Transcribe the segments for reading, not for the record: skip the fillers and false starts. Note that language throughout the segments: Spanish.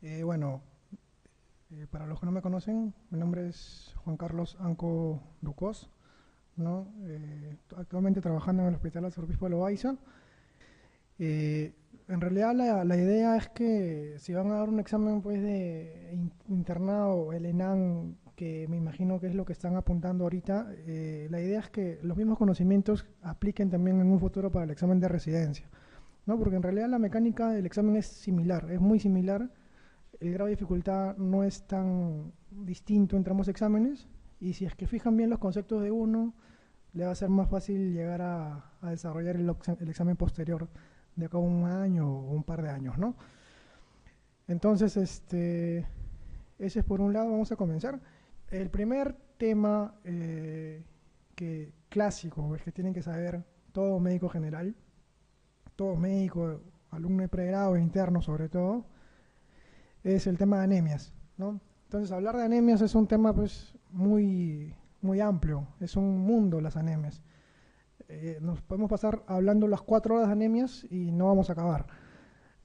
Bueno, para los que no me conocen, mi nombre es Juan Carlos Anco Ducos, ¿no? Actualmente trabajando en el Hospital Arzobispo de Loaiza. En realidad la idea es que si van a dar un examen pues de internado, el ENAM, que me imagino que es lo que están apuntando ahorita, la idea es que los mismos conocimientos apliquen también en un futuro para el examen de residencia, ¿no? Porque en realidad la mecánica del examen es similar, es muy similar. El grado de dificultad no es tan distinto entre ambos exámenes, y si es que fijan bien los conceptos de uno, le va a ser más fácil llegar a desarrollar el examen posterior de acá a un año o un par de años, ¿no? Entonces, ese es por un lado. Vamos a comenzar. El primer tema clásico, es que tienen que saber todo médico general, todo médico, alumno de pregrado e interno sobre todo, es el tema de anemias, ¿no? Entonces, hablar de anemias es un tema pues muy amplio, es un mundo las anemias. Nos podemos pasar hablando las 4 horas de anemias y no vamos a acabar.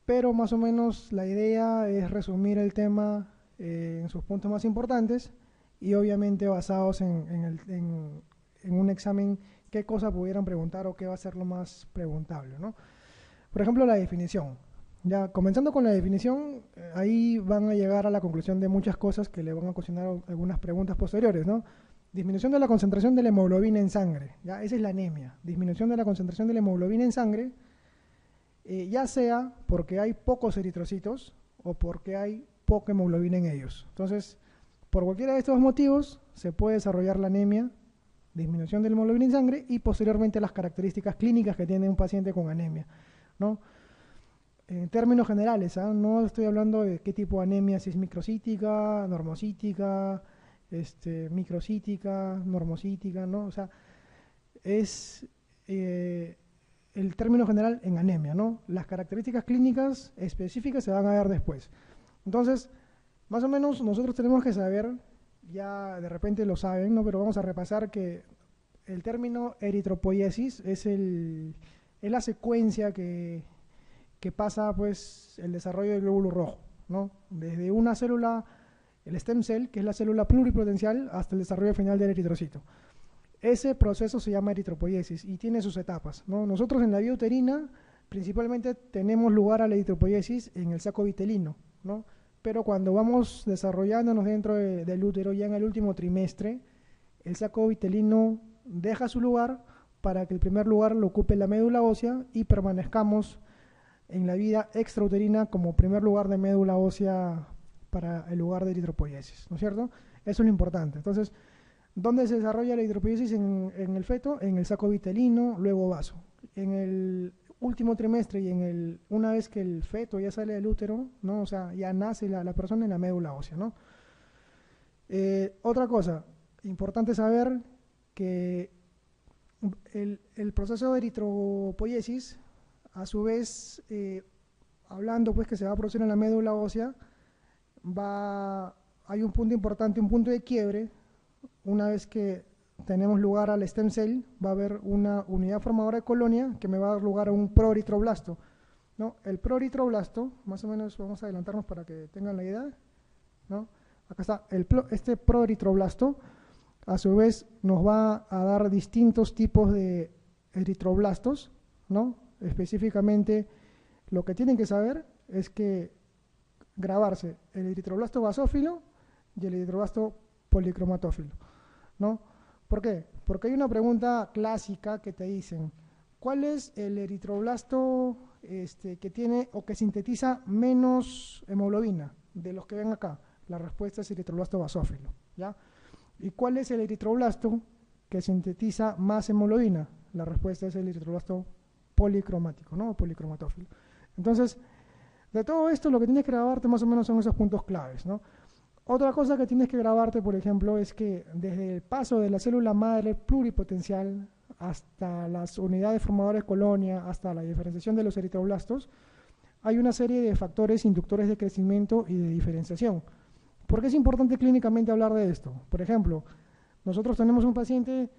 Pero más o menos la idea es resumir el tema en sus puntos más importantes y obviamente basados en un examen, qué cosa pudieran preguntar o qué va a ser lo más preguntable, ¿no? Por ejemplo, la definición. Ya, comenzando con la definición, ahí van a llegar a la conclusión de muchas cosas que le van a ocasionar algunas preguntas posteriores, ¿no? Disminución de la concentración de la hemoglobina en sangre, ya, esa es la anemia. Disminución de la concentración de la hemoglobina en sangre, ya sea porque hay pocos eritrocitos o porque hay poca hemoglobina en ellos. Entonces, por cualquiera de estos motivos, se puede desarrollar la anemia, disminución de la hemoglobina en sangre y posteriormente las características clínicas que tiene un paciente con anemia, ¿no? En términos generales, ¿eh? No estoy hablando de qué tipo de anemia, si es microcítica, normocítica, microcítica, normocítica, ¿no? O sea, es el término general en anemia, ¿no? Las características clínicas específicas se van a ver después. Entonces, más o menos nosotros tenemos que saber, ya de repente lo saben, ¿no? Pero vamos a repasar que el término eritropoiesis es la secuencia que pasa pues el desarrollo del glóbulo rojo, ¿no? Desde una célula, el stem cell, que es la célula pluripotencial, hasta el desarrollo final del eritrocito. Ese proceso se llama eritropoiesis y tiene sus etapas, ¿no? Nosotros en la vía uterina principalmente tenemos lugar a la eritropoiesis en el saco vitelino, ¿no? Pero cuando vamos desarrollándonos dentro del útero, ya en el último trimestre, el saco vitelino deja su lugar para que el primer lugar lo ocupe la médula ósea y permanezcamos en la vida extrauterina como primer lugar de médula ósea para el lugar de eritropoiesis, ¿no es cierto? Eso es lo importante. Entonces, ¿dónde se desarrolla la eritropoiesis en el feto? En el saco vitelino, luego vaso. En el último trimestre y una vez que el feto ya sale del útero, ¿no? O sea, ya nace la persona en la médula ósea, ¿no? Otra cosa, importante saber que el proceso de eritropoiesis, a su vez, hablando pues que se va a producir en la médula ósea, hay un punto importante, un punto de quiebre. Una vez que tenemos lugar al stem cell, va a haber una unidad formadora de colonia que me va a dar lugar a un proeritroblasto, ¿no? El proeritroblasto, más o menos vamos a adelantarnos para que tengan la idea, ¿no? Acá está, este proeritroblasto a su vez nos va a dar distintos tipos de eritroblastos, ¿no? Específicamente, lo que tienen que saber es que grabarse el eritroblasto basófilo y el eritroblasto policromatófilo, ¿no? ¿Por qué? Porque hay una pregunta clásica que te dicen, ¿cuál es el eritroblasto que tiene o que sintetiza menos hemoglobina de los que ven acá? La respuesta es eritroblasto basófilo, ¿ya? ¿Y cuál es el eritroblasto que sintetiza más hemoglobina? La respuesta es el eritroblasto policromático, ¿no? Policromatófilo. Entonces, de todo esto, lo que tienes que grabarte más o menos son esos puntos claves, ¿no? Otra cosa que tienes que grabarte, por ejemplo, es que desde el paso de la célula madre pluripotencial hasta las unidades formadoras de colonia, hasta la diferenciación de los eritroblastos, hay una serie de factores inductores de crecimiento y de diferenciación. ¿Por qué es importante clínicamente hablar de esto? Por ejemplo, nosotros tenemos un paciente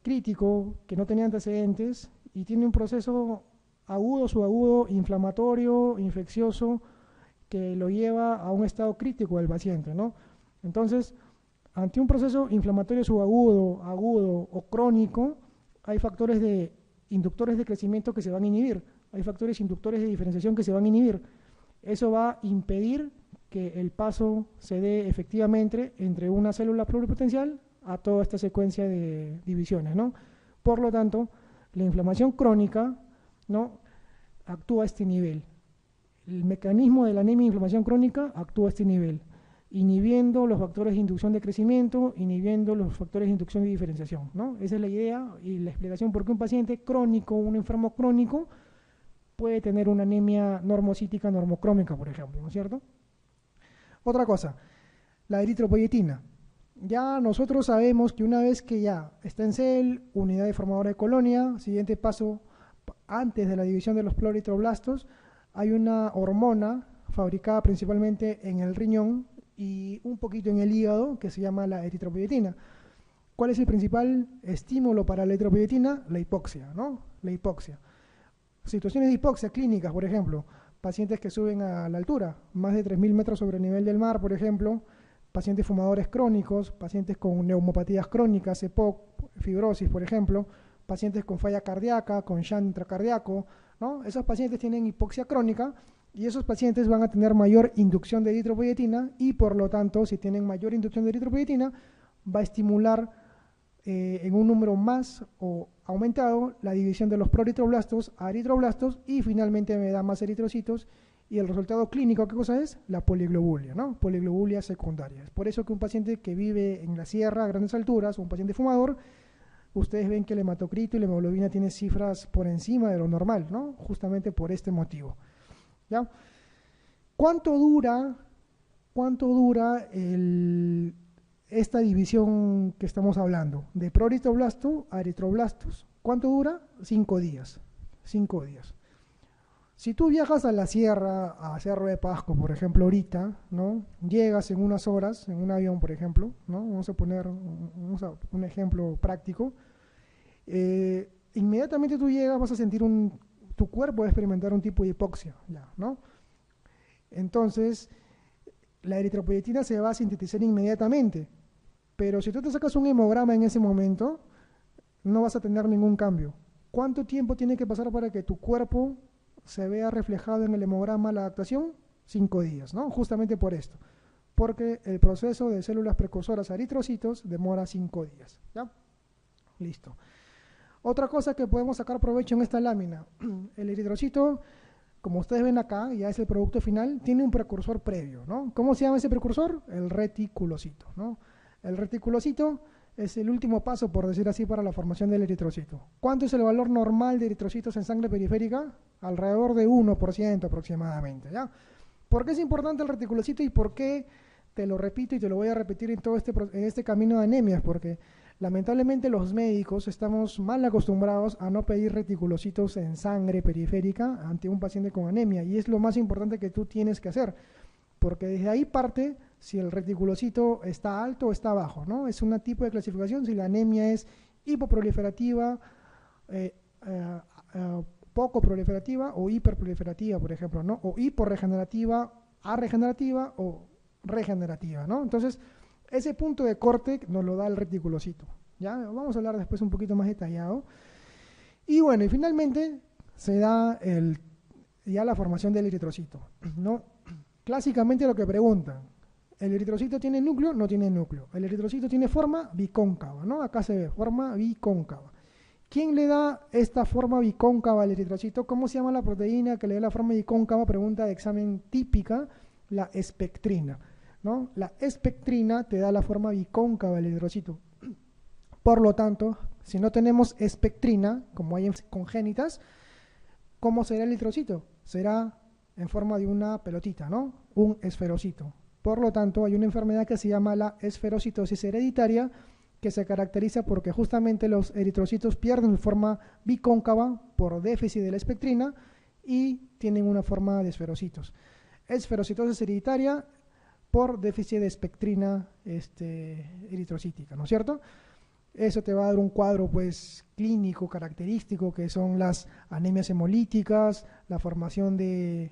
crítico que no tenía antecedentes y tiene un proceso agudo, subagudo, inflamatorio, infeccioso, que lo lleva a un estado crítico del paciente, ¿no? Entonces, ante un proceso inflamatorio subagudo, agudo o crónico, hay factores inductores de crecimiento que se van a inhibir, hay factores inductores de diferenciación que se van a inhibir. Eso va a impedir que el paso se dé efectivamente entre una célula pluripotencial a toda esta secuencia de divisiones, ¿no? Por lo tanto, la inflamación crónica, ¿no?, actúa a este nivel. El mecanismo de la anemia e inflamación crónica actúa a este nivel, inhibiendo los factores de inducción de crecimiento, inhibiendo los factores de inducción de diferenciación, ¿no? Esa es la idea y la explicación por qué un paciente crónico, un enfermo crónico, puede tener una anemia normocítica normocrómica, por ejemplo, ¿no es cierto? Otra cosa, la eritropoyetina. Ya nosotros sabemos que una vez que ya está en CEL, unidad de formadora de colonia, siguiente paso, antes de la división de los pluritroblastos, hay una hormona fabricada principalmente en el riñón y un poquito en el hígado que se llama la eritropoyetina. ¿Cuál es el principal estímulo para la eritropoyetina? La hipoxia, ¿no? La hipoxia. Situaciones de hipoxia clínicas, por ejemplo, pacientes que suben a la altura, más de 3.000 metros sobre el nivel del mar, por ejemplo, pacientes fumadores crónicos, pacientes con neumopatías crónicas, EPOC, fibrosis, por ejemplo, pacientes con falla cardíaca, con shunt intracardíaco, ¿no? Esos pacientes tienen hipoxia crónica y esos pacientes van a tener mayor inducción de eritropoyetina y por lo tanto, si tienen mayor inducción de eritropoyetina, va a estimular en un número más o aumentado la división de los pluritroblastos a eritroblastos y finalmente me da más eritrocitos y el resultado clínico, ¿qué cosa es? La poliglobulia, ¿no? Poliglobulia secundaria. Es por eso que un paciente que vive en la sierra a grandes alturas o un paciente fumador, ustedes ven que el hematocrito y la hemoglobina tienen cifras por encima de lo normal, ¿no? Justamente por este motivo. ¿Ya? ¿Cuánto dura esta división que estamos hablando? De pluritroblasto a eritroblastos. ¿Cuánto dura? 5 días. 5 días. Si tú viajas a la sierra, a Cerro de Pasco, por ejemplo, ahorita, ¿no? Llegas en unas horas, en un avión, por ejemplo, ¿no? Vamos a poner un ejemplo práctico. Inmediatamente tú llegas, vas a sentir tu cuerpo va a experimentar un tipo de hipoxia, ya, ¿no? Entonces, la eritropoyetina se va a sintetizar inmediatamente, pero si tú te sacas un hemograma en ese momento, no vas a tener ningún cambio. ¿Cuánto tiempo tiene que pasar para que tu cuerpo se vea reflejado en el hemograma la adaptación? 5 días, ¿no? Justamente por esto, porque el proceso de células precursoras a eritrocitos demora 5 días, ¿ya? Listo. Otra cosa que podemos sacar provecho en esta lámina, el eritrocito, como ustedes ven acá, ya es el producto final, tiene un precursor previo, ¿no? ¿Cómo se llama ese precursor? El reticulocito, ¿no? El reticulocito es el último paso, por decir así, para la formación del eritrocito. ¿Cuánto es el valor normal de eritrocitos en sangre periférica? Alrededor de 1% aproximadamente, ¿ya? ¿Por qué es importante el reticulocito y por qué, te lo repito y te lo voy a repetir en todo este camino de anemias? Porque lamentablemente los médicos estamos mal acostumbrados a no pedir reticulocitos en sangre periférica ante un paciente con anemia y es lo más importante que tú tienes que hacer, porque desde ahí parte si el reticulocito está alto o está bajo, ¿no? Es un tipo de clasificación si la anemia es hipoproliferativa, poco proliferativa o hiperproliferativa, por ejemplo, ¿no? O hiporregenerativa, arregenerativa o regenerativa, ¿no? Entonces, ese punto de corte nos lo da el reticulocito, ¿ya? Vamos a hablar después un poquito más detallado. Y bueno, y finalmente se da ya la formación del eritrocito, ¿no? Clásicamente lo que preguntan, ¿el eritrocito tiene núcleo? No tiene núcleo. El eritrocito tiene forma bicóncava, ¿no? Acá se ve, forma bicóncava. ¿Quién le da esta forma bicóncava al eritrocito? ¿Cómo se llama la proteína que le da la forma bicóncava? Pregunta de examen típica, la espectrina, ¿no? La espectrina te da la forma bicóncava del eritrocito. Por lo tanto, si no tenemos espectrina, como hay en congénitas, ¿cómo será el eritrocito? Será en forma de una pelotita, ¿no? Un esferocito. Por lo tanto, hay una enfermedad que se llama la esferocitosis hereditaria, que se caracteriza porque justamente los eritrocitos pierden su forma bicóncava por déficit de la espectrina y tienen una forma de esferocitos. Esferocitosis hereditaria por déficit de espectrina eritrocítica, ¿no es cierto? Eso te va a dar un cuadro pues clínico característico que son las anemias hemolíticas, la formación de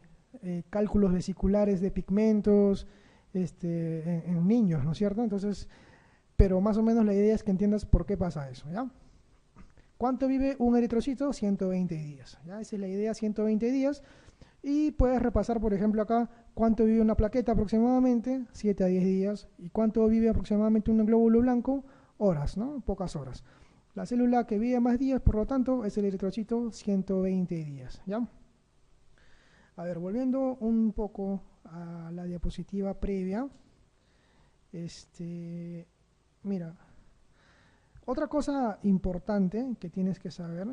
cálculos vesiculares de pigmentos en niños, ¿no es cierto? Entonces, pero más o menos la idea es que entiendas por qué pasa eso, ¿ya? ¿Cuánto vive un eritrocito? 120 días, ¿ya? Esa es la idea, 120 días. Y puedes repasar, por ejemplo, acá, cuánto vive una plaqueta aproximadamente, 7 a 10 días. ¿Y cuánto vive aproximadamente un glóbulo blanco? Horas, ¿no? Pocas horas. La célula que vive más días, por lo tanto, es el eritrocito, 120 días, ¿ya? A ver, volviendo un poco a la diapositiva previa. Mira, otra cosa importante que tienes que saber,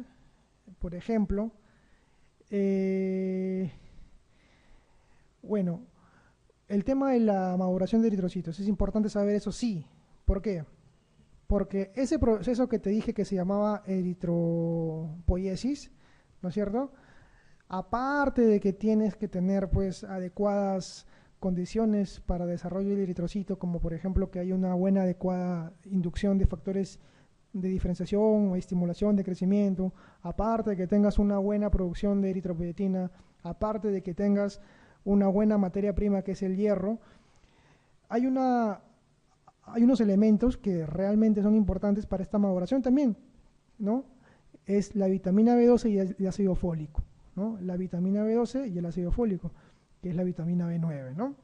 por ejemplo, bueno, el tema de la maduración de eritrocitos, es importante saber eso, sí. ¿Por qué? Porque ese proceso que te dije que se llamaba eritropoiesis, ¿no es cierto? Aparte de que tienes que tener pues adecuadas condiciones para desarrollo del eritrocito, como por ejemplo que haya una buena adecuada inducción de factores de diferenciación o estimulación de crecimiento, aparte de que tengas una buena producción de eritropoyetina, aparte de que tengas una buena materia prima que es el hierro, hay unos elementos que realmente son importantes para esta maduración también, ¿no? Es la vitamina B12 y el ácido fólico, ¿no? La vitamina B12 y el ácido fólico, que es la vitamina B9, ¿no?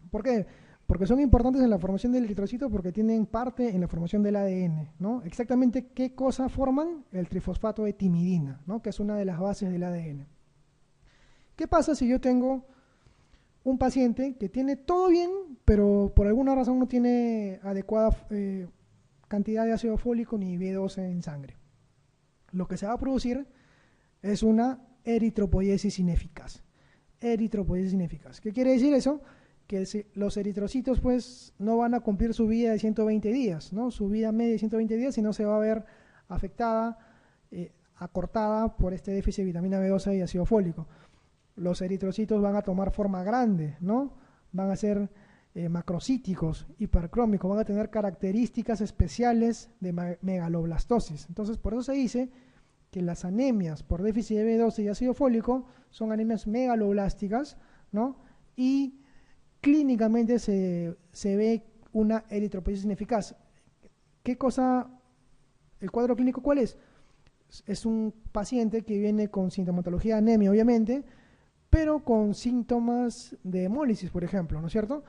¿Por qué? Porque son importantes en la formación del eritrocito porque tienen parte en la formación del ADN, ¿no? Exactamente qué cosa forman el trifosfato de timidina, ¿no? Que es una de las bases del ADN. ¿Qué pasa si yo tengo un paciente que tiene todo bien, pero por alguna razón no tiene adecuada cantidad de ácido fólico ni B12 en sangre? Lo que se va a producir es una eritropoiesis ineficaz. Eritropoiesis ineficaz. ¿Qué quiere decir eso? Que los eritrocitos pues no van a cumplir su vida de 120 días, ¿no? Su vida media de 120 días, sino se va a ver afectada, acortada por este déficit de vitamina B12 y ácido fólico. Los eritrocitos van a tomar forma grande, ¿no? Van a ser macrocíticos, hipercrómicos, van a tener características especiales de megaloblastosis. Entonces, por eso se dice que las anemias por déficit de B12 y ácido fólico son anemias megaloblásticas, ¿no? Y clínicamente se ve una eritropoiesis ineficaz. ¿Qué cosa, el cuadro clínico cuál es? Es un paciente que viene con sintomatología de anemia, obviamente, pero con síntomas de hemólisis, por ejemplo, ¿no es cierto?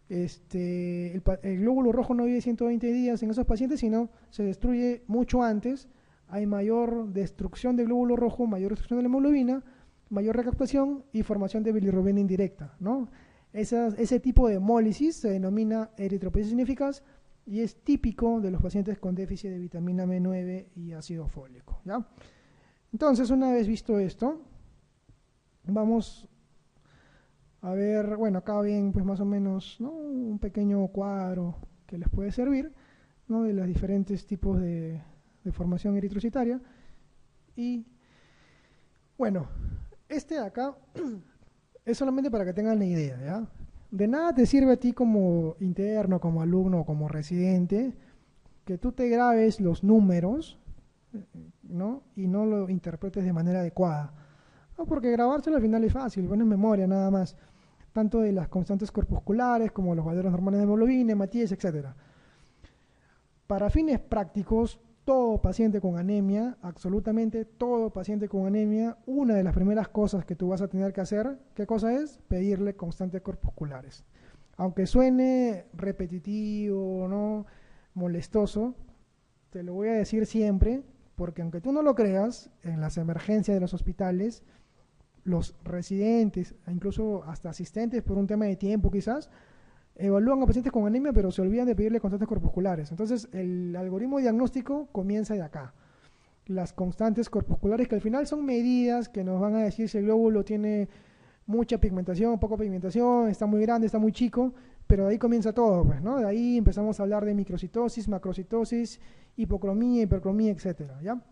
El glóbulo rojo no vive 120 días en esos pacientes, sino se destruye mucho antes. Hay mayor destrucción del glóbulo rojo, mayor destrucción de la hemoglobina, mayor recaptación y formación de bilirrubina indirecta, ¿no? Ese tipo de hemólisis se denomina eritropoiesis ineficaz y es típico de los pacientes con déficit de vitamina B9 y ácido fólico, ¿ya? Entonces, una vez visto esto, vamos a ver, bueno, acá ven pues más o menos, ¿no? Un pequeño cuadro que les puede servir, ¿no? De los diferentes tipos de formación eritrocitaria. Y bueno, de acá es solamente para que tengan la idea, ¿ya? De nada te sirve a ti como interno, como alumno o como residente que tú te grabes los números, ¿no? Y no lo interpretes de manera adecuada. No, porque grabárselo al final es fácil, bueno, es memoria nada más, tanto de las constantes corpusculares como los valores normales de hemoglobina, hematíes, etc. Para fines prácticos, todo paciente con anemia, absolutamente todo paciente con anemia, una de las primeras cosas que tú vas a tener que hacer, ¿qué cosa es? Pedirle constantes corpusculares. Aunque suene repetitivo, ¿no? Molestoso, te lo voy a decir siempre, porque aunque tú no lo creas, en las emergencias de los hospitales, los residentes, incluso hasta asistentes por un tema de tiempo quizás, evalúan a pacientes con anemia, pero se olvidan de pedirle constantes corpusculares. Entonces, el algoritmo diagnóstico comienza de acá. Las constantes corpusculares, que al final son medidas que nos van a decir si el glóbulo tiene mucha pigmentación, poca pigmentación, está muy grande, está muy chico, pero de ahí comienza todo, pues, ¿no? De ahí empezamos a hablar de microcitosis, macrocitosis, hipocromía, hipercromía, etcétera, ¿ya?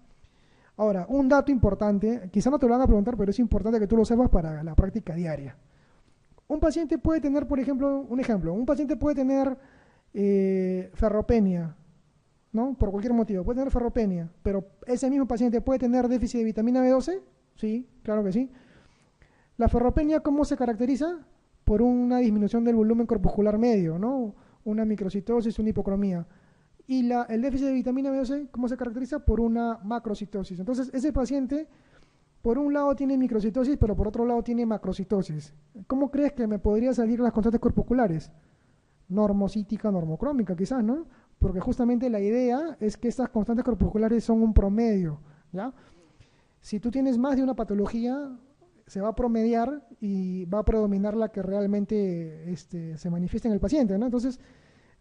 Ahora, un dato importante, quizá no te lo van a preguntar, pero es importante que tú lo sepas para la práctica diaria. Un paciente puede tener, por ejemplo, un paciente puede tener ferropenia, ¿no? Por cualquier motivo, puede tener ferropenia, pero ese mismo paciente puede tener déficit de vitamina B12, sí, claro que sí. La ferropenia, ¿cómo se caracteriza? Por una disminución del volumen corpuscular medio, ¿no? Una microcitosis, una hipocromía. Y el déficit de vitamina B12, ¿cómo se caracteriza? Por una macrocitosis. Entonces, ese paciente, por un lado tiene microcitosis, pero por otro lado tiene macrocitosis. ¿Cómo crees que me podrían salir las constantes corpusculares? Normocítica, normocrómica, quizás, ¿no? Porque justamente la idea es que estas constantes corpusculares son un promedio, ¿ya? Si tú tienes más de una patología, se va a promediar y va a predominar la que realmente se manifiesta en el paciente, ¿no? Entonces,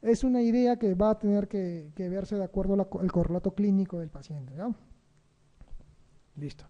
es una idea que va a tener que verse de acuerdo al correlato clínico del paciente, ¿ya? Listo.